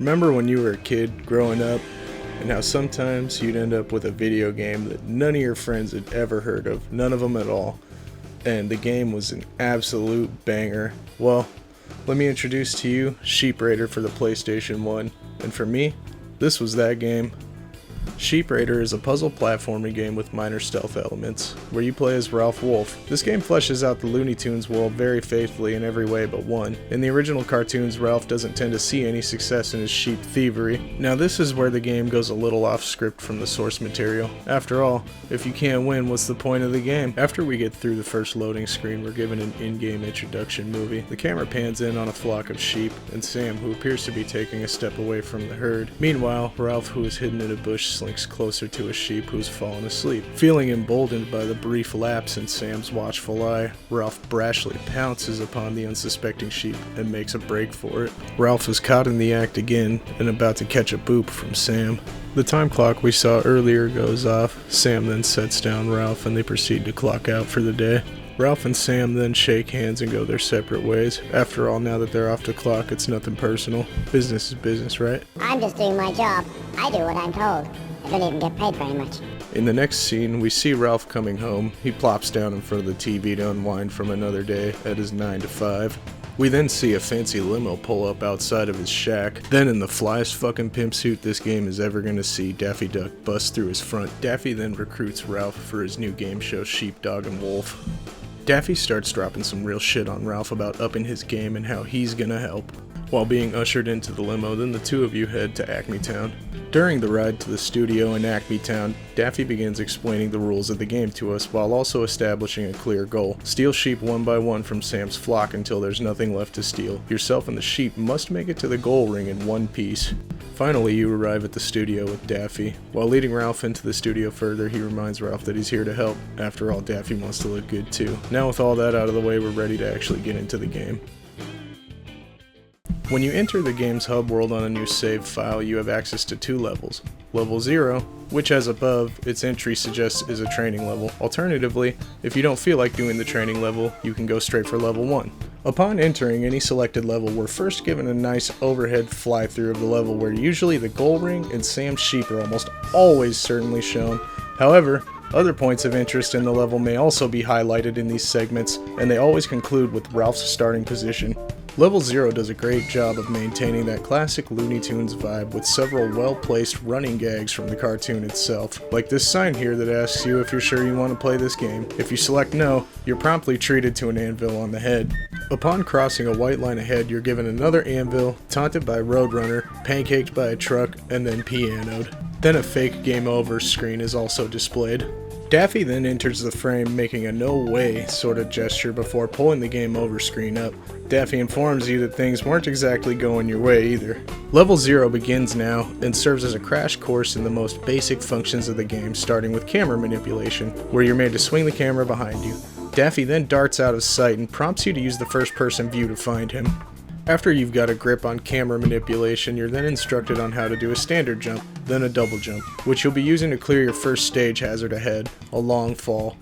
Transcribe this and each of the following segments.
Remember when you were a kid growing up and how sometimes you'd end up with a video game that none of your friends had ever heard of, none of them at all, and the game was an absolute banger? Well, let me introduce to you Sheep Raider for the PlayStation 1, and for me, this was that game. Sheep Raider is a puzzle platforming game with minor stealth elements, where you play as Ralph Wolf. This game fleshes out the Looney Tunes world very faithfully in every way but one. In the original cartoons, Ralph doesn't tend to see any success in his sheep thievery. Now this is where the game goes a little off script from the source material. After all, if you can't win, what's the point of the game? After we get through the first loading screen, we're given an in-game introduction movie. The camera pans in on a flock of sheep, and Sam, who appears to be taking a step away from the herd. Meanwhile, Ralph, who is hidden in a bush, slinks closer to a sheep who's fallen asleep. Feeling emboldened by the brief lapse in Sam's watchful eye, Ralph brashly pounces upon the unsuspecting sheep and makes a break for it. Ralph is caught in the act again and about to catch a boop from Sam. The time clock we saw earlier goes off. Sam then sets down Ralph and they proceed to clock out for the day. Ralph and Sam then shake hands and go their separate ways. After all, now that they're off the clock, it's nothing personal. Business is business, right? I'm just doing my job. I do what I'm told. I don't even get paid very much. In the next scene, we see Ralph coming home. He plops down in front of the TV to unwind from another day at his 9 to 5. We then see a fancy limo pull up outside of his shack. Then in the flyest fucking pimp suit this game is ever gonna see, Daffy Duck busts through his front. Daffy then recruits Ralph for his new game show, Sheepdog and Wolf. Daffy starts dropping some real shit on Ralph about upping his game and how he's gonna help. While being ushered into the limo, then the two of you head to Acme Town. During the ride to the studio in Acme Town, Daffy begins explaining the rules of the game to us while also establishing a clear goal. Steal sheep one by one from Sam's flock until there's nothing left to steal. Yourself and the sheep must make it to the goal ring in one piece. Finally, you arrive at the studio with Daffy. While leading Ralph into the studio further, he reminds Ralph that he's here to help. After all, Daffy wants to look good too. Now with all that out of the way, we're ready to actually get into the game. When you enter the game's hub world on a new save file, you have access to two levels. Level 0, which as above, its entry suggests is a training level. Alternatively, if you don't feel like doing the training level, you can go straight for level 1. Upon entering any selected level, we're first given a nice overhead fly-through of the level where usually the goal ring and Sam's sheep are almost always certainly shown. However, other points of interest in the level may also be highlighted in these segments, and they always conclude with Ralph's starting position. Level 0 does a great job of maintaining that classic Looney Tunes vibe with several well-placed running gags from the cartoon itself, like this sign here that asks you if you're sure you want to play this game. If you select no, you're promptly treated to an anvil on the head. Upon crossing a white line ahead, you're given another anvil, taunted by Roadrunner, pancaked by a truck, and then pianoed. Then a fake game over screen is also displayed. Daffy then enters the frame, making a no way sort of gesture before pulling the game over screen up. Daffy informs you that things weren't exactly going your way either. Level 0 begins now and serves as a crash course in the most basic functions of the game, starting with camera manipulation, where you're made to swing the camera behind you. Daffy then darts out of sight and prompts you to use the first person view to find him. After you've got a grip on camera manipulation, you're then instructed on how to do a standard jump, then a double jump, which you'll be using to clear your first stage hazard ahead, a long fall.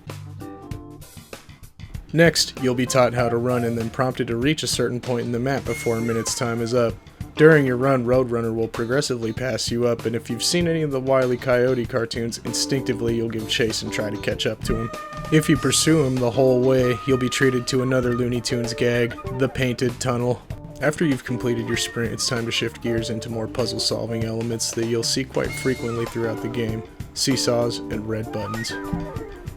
Next, you'll be taught how to run and then prompted to reach a certain point in the map before a minute's time is up. During your run, Roadrunner will progressively pass you up, and if you've seen any of the Wile E. Coyote cartoons, instinctively you'll give chase and try to catch up to him. If you pursue him the whole way, you'll be treated to another Looney Tunes gag, the Painted Tunnel. After you've completed your sprint, it's time to shift gears into more puzzle-solving elements that you'll see quite frequently throughout the game: seesaws and red buttons.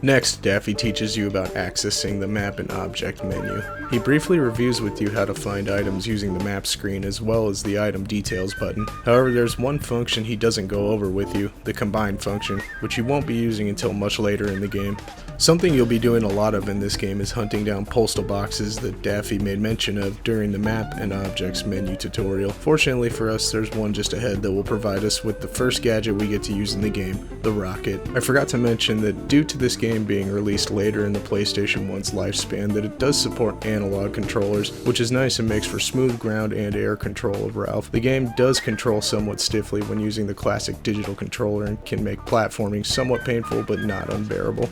Next, Daffy teaches you about accessing the map and object menu. He briefly reviews with you how to find items using the map screen as well as the item details button. However, there's one function he doesn't go over with you, the combine function, which you won't be using until much later in the game. Something you'll be doing a lot of in this game is hunting down postal boxes that Daffy made mention of during the map and objects menu tutorial. Fortunately for us, there's one just ahead that will provide us with the first gadget we get to use in the game, the rocket. I forgot to mention that due to this game being released later in the PlayStation 1's lifespan, that it does support analog controllers, which is nice and makes for smooth ground and air control of Ralph. The game does control somewhat stiffly when using the classic digital controller and can make platforming somewhat painful but not unbearable.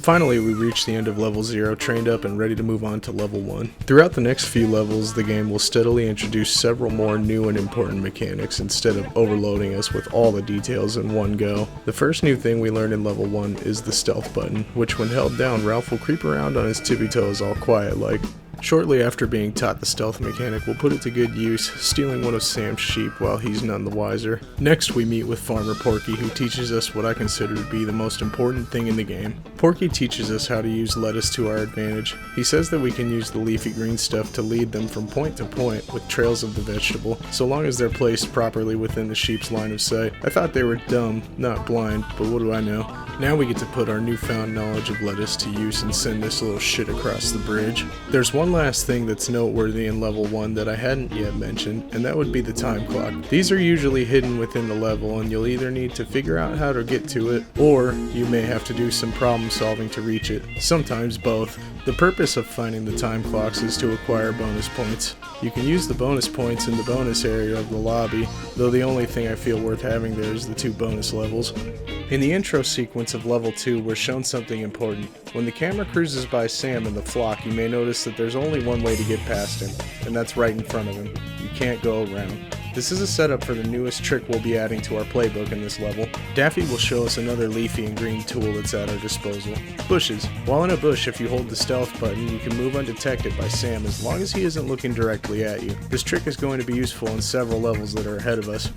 Finally, we reach the end of level 0, trained up and ready to move on to level 1. Throughout the next few levels, the game will steadily introduce several more new and important mechanics instead of overloading us with all the details in one go. The first new thing we learn in level 1 is the stealth button, which when held down, Ralph will creep around on his tippy toes all quiet like. Shortly after being taught the stealth mechanic, we'll put it to good use, stealing one of Sam's sheep while he's none the wiser. Next, we meet with Farmer Porky, who teaches us what I consider to be the most important thing in the game. Porky teaches us how to use lettuce to our advantage. He says that we can use the leafy green stuff to lead them from point to point with trails of the vegetable, so long as they're placed properly within the sheep's line of sight. I thought they were dumb, not blind, but what do I know? Now we get to put our newfound knowledge of lettuce to use and send this little shit across the bridge. There's one last thing that's noteworthy in level 1 that I hadn't yet mentioned, and that would be the time clock. These are usually hidden within the level, and you'll either need to figure out how to get to it, or you may have to do some problem solving to reach it. Sometimes both. The purpose of finding the time clocks is to acquire bonus points. You can use the bonus points in the bonus area of the lobby, though the only thing I feel worth having there is the 2 bonus levels. In the intro sequence of level 2, we're shown something important. When the camera cruises by Sam and the flock, you may notice that there's only one way to get past him, and that's right in front of him. You can't go around. This is a setup for the newest trick we'll be adding to our playbook in this level. Daffy will show us another leafy and green tool that's at our disposal. Bushes. While in a bush, if you hold the stealth button, you can move undetected by Sam as long as he isn't looking directly at you. This trick is going to be useful in several levels that are ahead of us.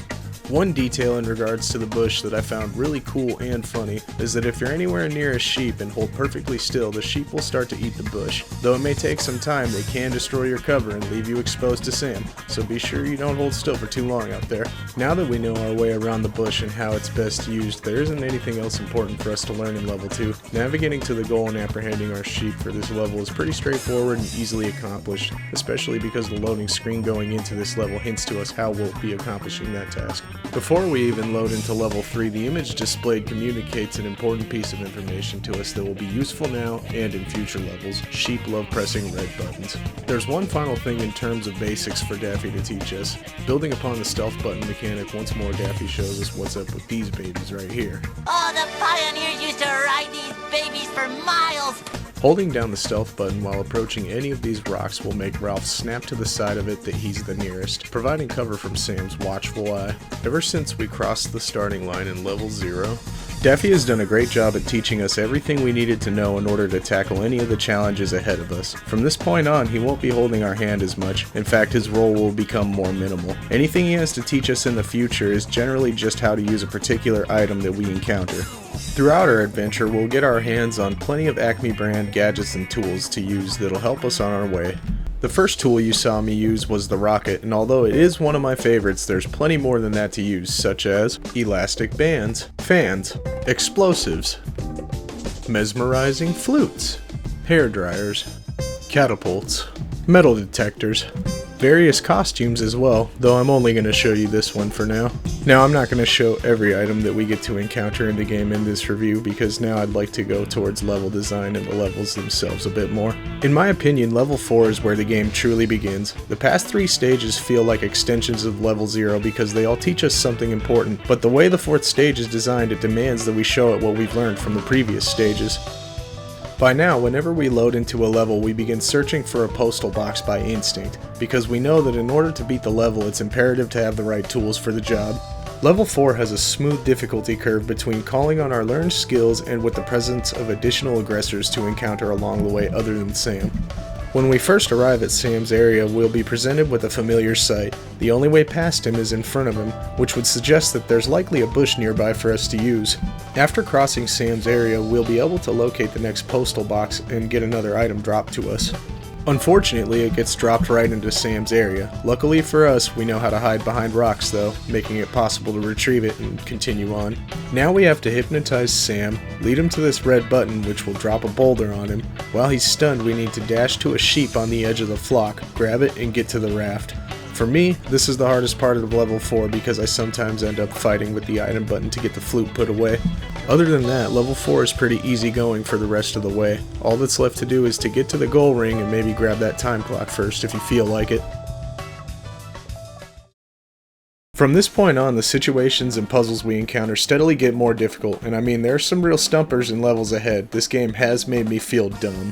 One detail in regards to the bush that I found really cool and funny is that if you're anywhere near a sheep and hold perfectly still, the sheep will start to eat the bush. Though it may take some time, they can destroy your cover and leave you exposed to Sam, so be sure you don't hold still for too long out there. Now that we know our way around the bush and how it's best used, there isn't anything else important for us to learn in level 2. Navigating to the goal and apprehending our sheep for this level is pretty straightforward and easily accomplished, especially because the loading screen going into this level hints to us how we'll be accomplishing that task. Before we even load into level 3, the image displayed communicates an important piece of information to us that will be useful now and in future levels. Sheep love pressing red buttons. There's one final thing in terms of basics for Daffy to teach us. Building upon the stealth button mechanic, once more Daffy shows us what's up with these babies right here. Oh, the pioneers used to ride these babies for miles! Holding down the stealth button while approaching any of these rocks will make Ralph snap to the side of it that he's the nearest, providing cover from Sam's watchful eye. Ever since we crossed the starting line in level 0, Daffy has done a great job at teaching us everything we needed to know in order to tackle any of the challenges ahead of us. From this point on, he won't be holding our hand as much. In fact, his role will become more minimal. Anything he has to teach us in the future is generally just how to use a particular item that we encounter. Throughout our adventure, we'll get our hands on plenty of Acme brand gadgets and tools to use that'll help us on our way. The first tool you saw me use was the rocket, and although it is one of my favorites, there's plenty more than that to use, such as elastic bands, fans, explosives, mesmerizing flutes, hair dryers, catapults, metal detectors, various costumes as well, though I'm only going to show you this one for now. Now I'm not going to show every item that we get to encounter in the game in this review, because now I'd like to go towards level design and the levels themselves a bit more. In my opinion, level 4 is where the game truly begins. The past 3 stages feel like extensions of level 0 because they all teach us something important, but the way the 4th stage is designed, it demands that we show it what we've learned from the previous stages. By now, whenever we load into a level, we begin searching for a postal box by instinct, because we know that in order to beat the level, it's imperative to have the right tools for the job. Level 4 has a smooth difficulty curve between calling on our learned skills and with the presence of additional aggressors to encounter along the way other than Sam. When we first arrive at Sam's area, we'll be presented with a familiar sight. The only way past him is in front of him, which would suggest that there's likely a bush nearby for us to use. After crossing Sam's area, we'll be able to locate the next postal box and get another item dropped to us. Unfortunately, it gets dropped right into Sam's area. Luckily for us, we know how to hide behind rocks though, making it possible to retrieve it and continue on. Now we have to hypnotize Sam, lead him to this red button which will drop a boulder on him. While he's stunned, we need to dash to a sheep on the edge of the flock, grab it, and get to the raft. For me, this is the hardest part of level 4 because I sometimes end up fighting with the item button to get the flute put away. Other than that, level 4 is pretty easy going for the rest of the way. All that's left to do is to get to the goal ring and maybe grab that time clock first if you feel like it. From this point on, the situations and puzzles we encounter steadily get more difficult, and I mean, there are some real stumpers and levels ahead. This game has made me feel dumb.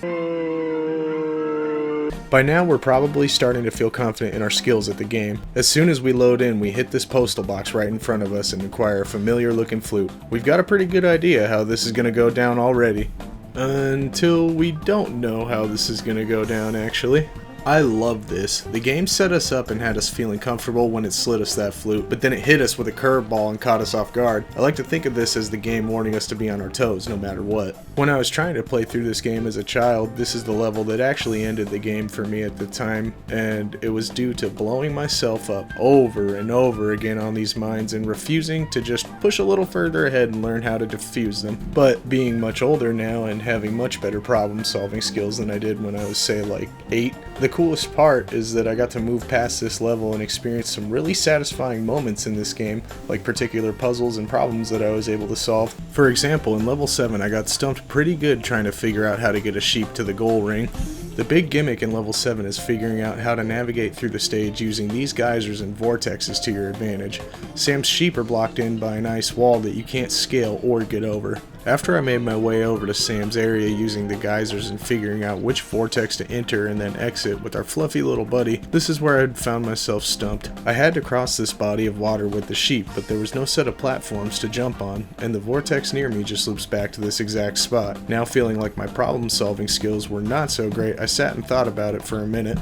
By now, we're probably starting to feel confident in our skills at the game. As soon as we load in, we hit this postal box right in front of us and acquire a familiar looking flute. We've got a pretty good idea how this is going to go down already. Until we don't know how this is going to go down, actually. I love this. The game set us up and had us feeling comfortable when it slid us that flute, but then it hit us with a curveball and caught us off guard. I like to think of this as the game warning us to be on our toes no matter what. When I was trying to play through this game as a child, this is the level that actually ended the game for me at the time, and it was due to blowing myself up over and over again on these mines and refusing to just push a little further ahead and learn how to defuse them. But being much older now and having much better problem solving skills than I did when I was, say, like 8, the coolest part is that I got to move past this level and experience some really satisfying moments in this game, like particular puzzles and problems that I was able to solve. For example, in level 7 I got stumped pretty good trying to figure out how to get a sheep to the goal ring. The big gimmick in level 7 is figuring out how to navigate through the stage using these geysers and vortexes to your advantage. Sam's sheep are blocked in by an ice wall that you can't scale or get over. After I made my way over to Sam's area using the geysers and figuring out which vortex to enter and then exit with our fluffy little buddy, this is where I'd found myself stumped. I had to cross this body of water with the sheep, but there was no set of platforms to jump on, and the vortex near me just loops back to this exact spot. Now feeling like my problem solving skills were not so great, I sat and thought about it for a minute.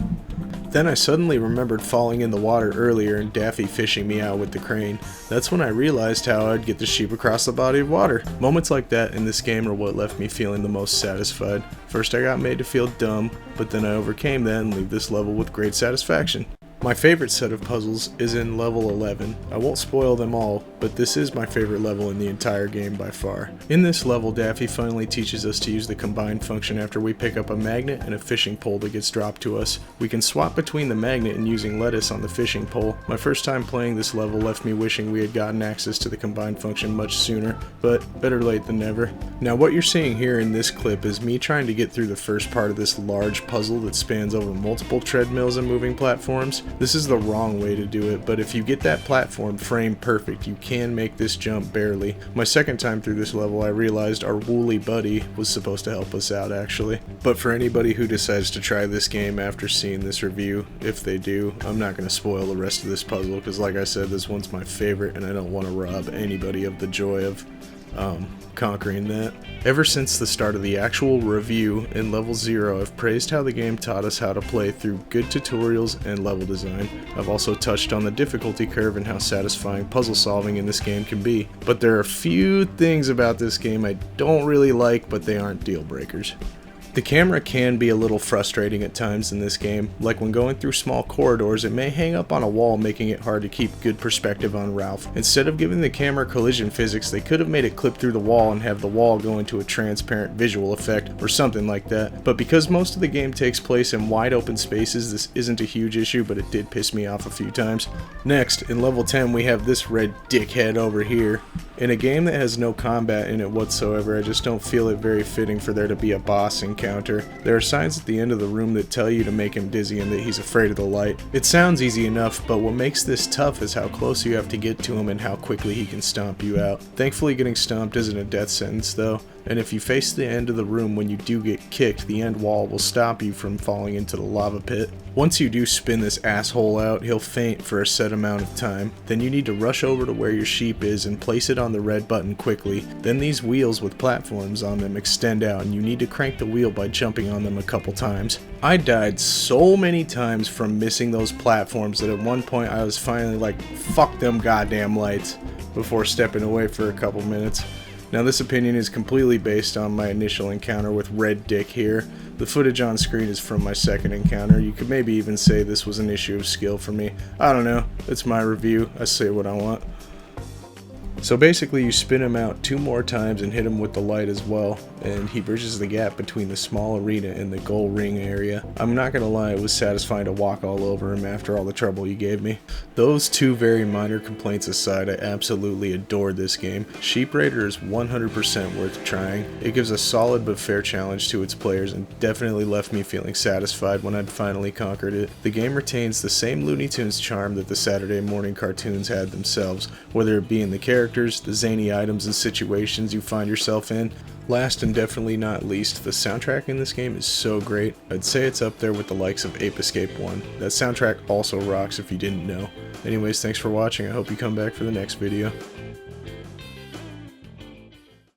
Then I suddenly remembered falling in the water earlier and Daffy fishing me out with the crane. That's when I realized how I'd get the sheep across the body of water. Moments like that in this game are what left me feeling the most satisfied. First I got made to feel dumb, but then I overcame that and leave this level with great satisfaction. My favorite set of puzzles is in level 11. I won't spoil them all, but this is my favorite level in the entire game by far. In this level, Daffy finally teaches us to use the combine function after we pick up a magnet and a fishing pole that gets dropped to us. We can swap between the magnet and using lettuce on the fishing pole. My first time playing this level left me wishing we had gotten access to the combine function much sooner, but better late than never. Now what you're seeing here in this clip is me trying to get through the first part of this large puzzle that spans over multiple treadmills and moving platforms. This is the wrong way to do it, but if you get that platform framed perfect, you can make this jump barely. My second time through this level, I realized our woolly buddy was supposed to help us out actually. But for anybody who decides to try this game after seeing this review, if they do, I'm not going to spoil the rest of this puzzle because like I said, this one's my favorite and I don't want to rob anybody of the joy of conquering that. Ever since the start of the actual review in level 0, I've praised how the game taught us how to play through good tutorials and level design. I've also touched on the difficulty curve and how satisfying puzzle solving in this game can be. But there are a few things about this game I don't really like, but they aren't deal breakers. The camera can be a little frustrating at times in this game, like when going through small corridors it may hang up on a wall making it hard to keep good perspective on Ralph. Instead of giving the camera collision physics, they could have made it clip through the wall and have the wall go into a transparent visual effect or something like that. But because most of the game takes place in wide open spaces, this isn't a huge issue, but it did piss me off a few times. Next, in level 10 we have this red dickhead over here. In a game that has no combat in it whatsoever, I just don't feel it very fitting for there to be a boss encounter. There are signs at the end of the room that tell you to make him dizzy and that he's afraid of the light. It sounds easy enough, but what makes this tough is how close you have to get to him and how quickly he can stomp you out. Thankfully getting stomped isn't a death sentence though, and if you face the end of the room when you do get kicked, the end wall will stop you from falling into the lava pit. Once you do spin this asshole out, he'll faint for a set amount of time. Then you need to rush over to where your sheep is and place it on the red button quickly. Then these wheels with platforms on them extend out and you need to crank the wheel by jumping on them a couple times. I died so many times from missing those platforms that at one point I was finally like, fuck them goddamn lights, before stepping away for a couple minutes. Now this opinion is completely based on my initial encounter with Red Dick here. The footage on screen is from my second encounter. You could maybe even say this was an issue of skill for me. I don't know, it's my review, I say what I want. So basically you spin him out 2 more times and hit him with the light as well, and he bridges the gap between the small arena and the goal ring area. I'm not gonna lie, it was satisfying to walk all over him after all the trouble you gave me. Those 2 very minor complaints aside, I absolutely adored this game. Sheep Raider is 100% worth trying. It gives a solid but fair challenge to its players and definitely left me feeling satisfied when I'd finally conquered it. The game retains the same Looney Tunes charm that the Saturday morning cartoons had themselves, whether it be in the characters, the zany items and situations you find yourself in. Last and definitely not least, the soundtrack in this game is so great. I'd say it's up there with the likes of Ape Escape 1. That soundtrack also rocks if you didn't know. Anyways, thanks for watching. I hope you come back for the next video.